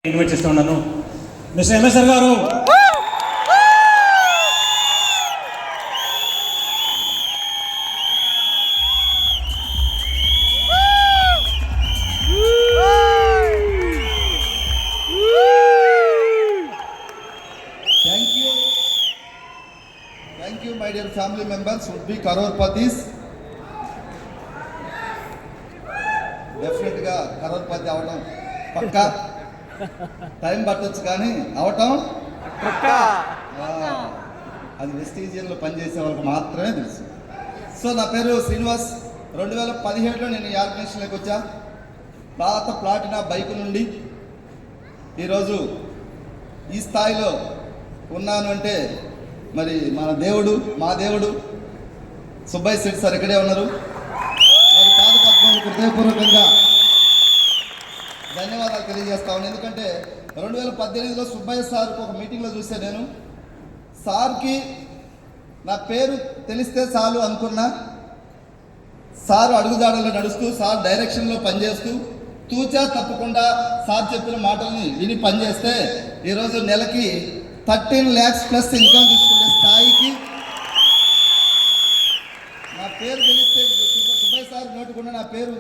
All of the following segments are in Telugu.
ఇన్వైట్ చేస్తూ ఉన్నాను మిస్టర్ ఎంఎస్ఆర్ గారు. Thank you, my dear family members, would be crorepathies. డెఫినెట్గా కరోర్పతి అవడం పక్కా, టైం పట్టొచ్చు కానీ అవటం అది వెస్టీజియన్లో పనిచేసే వాళ్ళకి మాత్రమే తెలుసు. సో నా పేరు శ్రీనివాస్. 2017లో నేను ఈ ఆర్గనైజేషన్లోకి వచ్చా. పాత ప్లాటినా బైక్ నుండి ఈరోజు ఈ స్థాయిలో ఉన్నాను అంటే మరి మన దేవుడు, మా దేవుడు సుబ్బయ్య శెట్టి సార్ ఇక్కడే ఉన్నారు. వారి పాద పద్మాలకు హృదయపూర్వకంగా ధన్యవాదాలు తెలియజేస్తా ఉన్నాను. ఎందుకంటే 2018లో సుబ్బయ్య సార్కి ఒక మీటింగ్లో చూసా నేను. సార్కి నా పేరు తెలిస్తే చాలు అనుకున్నా. సార్ అడుగుజాడల్లో నడుస్తూ, సార్ డైరెక్షన్లో పనిచేస్తూ, తూచా తప్పకుండా సార్ చెప్పిన మాటల్ని విని పనిచేస్తే ఈరోజు నెలకి 13 lakhs ప్లస్ ఇన్కమ్ తీసుకునే స్థాయికి నా పేరు తెలిస్తే సుబ్బయ్య సార్ నోటుకుండా నా పేరు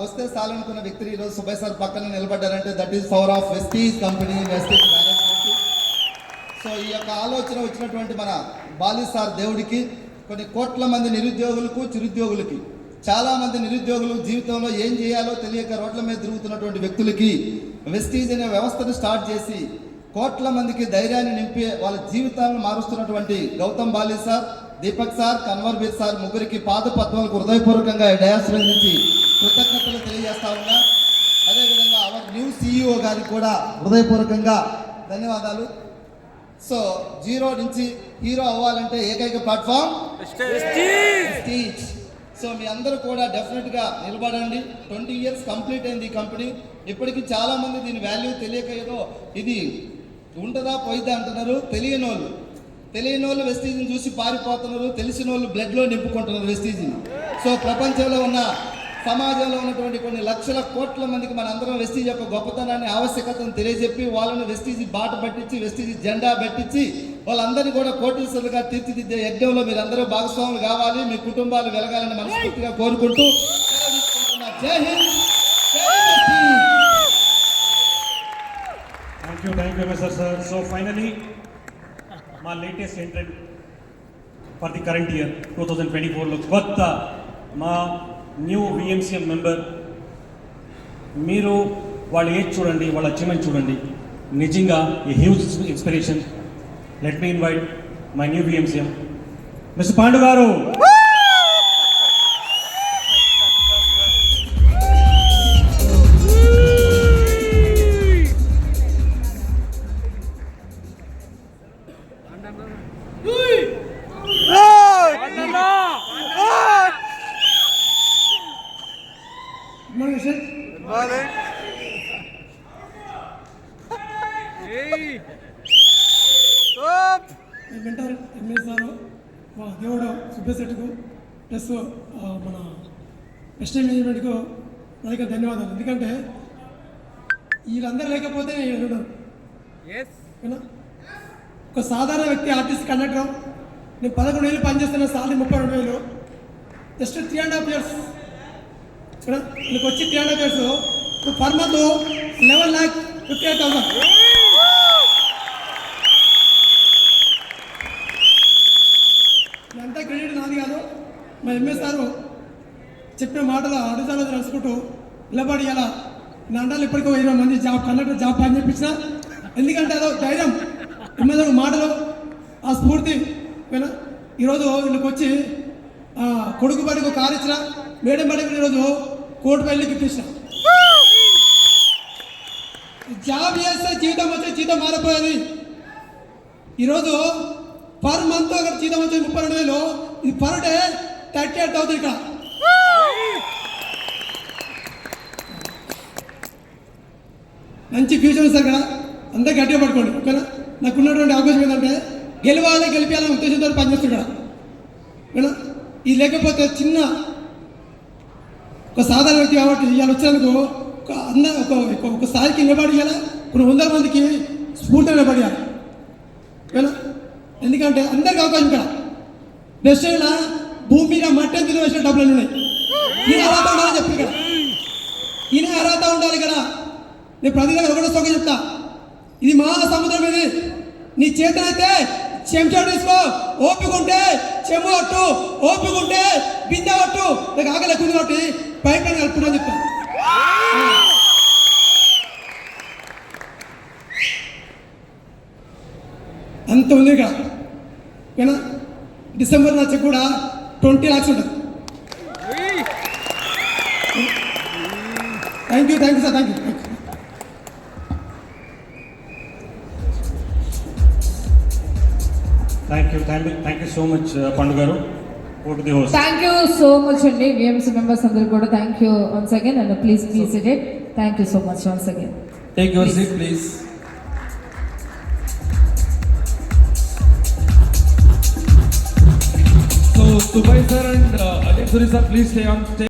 వస్తే చాలనుకున్న వ్యక్తి ఈరోజు సుబ్బయ్య సార్ పక్కన నిలబడ్డారంటే that is power of Vestige company, Vestige management. So ఈ యొక్క ఆలోచన వచ్చినటువంటి మన బాలి సార్ దేవుడికి, కొన్ని కోట్ల మంది నిరుద్యోగులకు, చిరుద్యోగులకి, చాలామంది నిరుద్యోగులు జీవితంలో ఏం చేయాలో తెలియక రోడ్ల మీద తిరుగుతున్నటువంటి వ్యక్తులకి వెస్టీజ్ అనే వ్యవస్థను స్టార్ట్ చేసి కోట్ల మందికి ధైర్యాన్ని నింపి వాళ్ళ జీవితాలను మారుస్తున్నటువంటి Gautam Bali sir, Deepak sir, Kanwarbir sir ముగ్గురికి పాద పద్మాలకు హృదయపూర్వకంగా డయాస్ నుంచి కృతజ్ఞతలు తెలియజేస్తా ఉన్నా. అదేవిధంగా అవర్ న్యూ CEO గారికి కూడా హృదయపూర్వకంగా ధన్యవాదాలు. సో జీరో నుంచి హీరో అవ్వాలంటే ఏకైక ప్లాట్ఫామ్ వెస్టీజ్. సో మీ అందరూ కూడా డెఫినెట్గా నిలబడండి. 20 years కంప్లీట్ అయింది ఈ కంపెనీ. ఇప్పటికీ చాలామంది దీని వాల్యూ తెలియక ఏదో ఇది ఉంటుందా పోయిద్దా అంటున్నారు. తెలియని వాళ్ళు వెస్టీజ్ని చూసి పారిపోతున్నారు. తెలిసిన వాళ్ళు బ్లడ్లో నింపుకుంటున్నారు వెస్టీజ్ని. సో ప్రపంచంలో ఉన్న, సమాజంలో ఉన్నటువంటి కొన్ని లక్షల కోట్ల మందికి మనందరం వెస్టీజ్ యొక్క గొప్పతనాన్ని, ఆవశ్యకతను తెలియజెప్పి వాళ్ళని వెస్టీజ్ బాట పట్టించి, వెస్టీజ్ జెండా పెట్టించి వాళ్ళందరినీ కూడా కోటీశ్వరులుగా తీర్చిదిద్దే యజ్ఞంలో మీరందరూ భాగస్వాములు కావాలి, మీ కుటుంబాలు వెలగాలని మనస్ఫూర్తిగా కోరుకుంటూ జై Hind. Thank you MSR sir. So finally my latest entrant for the current year 2024 కొత్త మా న్యూ VMCM మెంబర్. మీరు వాళ్ళ ఏజ్ చూడండి, వాళ్ళ అచీవ్మెంట్ చూడండి, నిజంగా a huge inspiration. Let me invite my new VMCM mister Pandu గారు. మెంటర్ ఎంఎస్ఆర్, మా దేవుడు సుబ్బయ్య శెట్టికు, ప్లస్ మన వెస్టర్న్ మేనేజ్మెంట్కు నా దగ్గర ధన్యవాదాలు. ఎందుకంటే వీళ్ళందరూ లేకపోతే నేను ఉండను. ఒక సాధారణ వ్యక్తి, ఆర్టిస్ట్, కండక్టర్. నేను 11 ఏళ్ళు పనిచేస్తున్న, సాలరీ 32,000. జస్ట్ 3.5 years వీళ్ళకి వచ్చి 3.5 years పర్ మంత్ 11,58,000. ఇదంతా క్రెడిట్ నాది కాదు. మా ఎంఎస్ఆర్ చెప్పిన మాటలు అడుగుతాలో తెలుసుకుంటూ నిలబడి ఇలా నా అండాలు ఇప్పటికో 20 మంది జాబ్, కండక్టర్ జాబ్ పని చేయించిన. ఎందుకంటే అదో ధైర్యం, ఎంఎస్ఆర్ మాటలు, ఆ స్ఫూర్తి. ఈరోజు వీళ్ళకి వచ్చి కొడుకు బడికి కారు ఇచ్చిన, మేడం బడికి ఈరోజు కోటి పెళ్ళికి ఇప్పించిన. జాబ్ చేస్తే జీతం వచ్చే జీతం మారిపోయేది. ఈరోజు పర్ మంత్ అక్కడ జీతం వచ్చే 32,000, ఇది పర్ డే 38,000. ఇక్కడ మంచి ఫ్యూచర్ సార్. ఇక్కడ అంతా గట్టిగా పడుకోండి, ఓకేనా? నాకు ఉన్నటువంటి అవకాశం ఏంటంటే గెలవాలి, గెలిపించాలనే ఉద్దేశంతో పనిచేస్తున్నాడు. ఓకేనా? ఇది లేకపోతే చిన్న ఒక సాధారణ వ్యక్తి కాబట్టి ఇవాళ వచ్చినందుకు ఒక స్థాయికి నిలబడి కొన్ని వందల మందికి స్ఫూర్తి నిలబడాలి. ఎందుకంటే అందరికి అవకాశం ఇక్కడ డెస్టినీలో భూమి మీద మట్టి తిని వేసిన డబ్బులు ఉన్నాయి. ఈయన అర్హత ఉండాలని చెప్పి ఇక్కడ ఈయన అర్హత ఉండాలి కదా. నేను ప్రతి దగ్గర ఒకటే సొక్క చెప్తా, ఇది మహాసముద్రం ఇది. నీ చేతనైతే చెంచా తీసుకో, ఓపికంటే చెమ్ము అట్టు, ఓపికంటే బిందె అట్టు, నాకు ఆకలి ఎక్కువ కాబట్టి పైప్ లైన్ కలుపుకుంటా చెప్తా. అంత ఉంది ఇక్కడ ఓకేనా. డిసెంబర్ వచ్చి కూడా 20 lakhs ఉంటుంది. Thank you sir, thank you. Thank you so much, Pandu garu. Over to the host. Thank you so much అండి VMC members అందరూ కూడా thank you once again and please be seated. Thank you so much once again. Take your seat, please. So, Subhai sir and Ajay Suri sir, please stay on stage.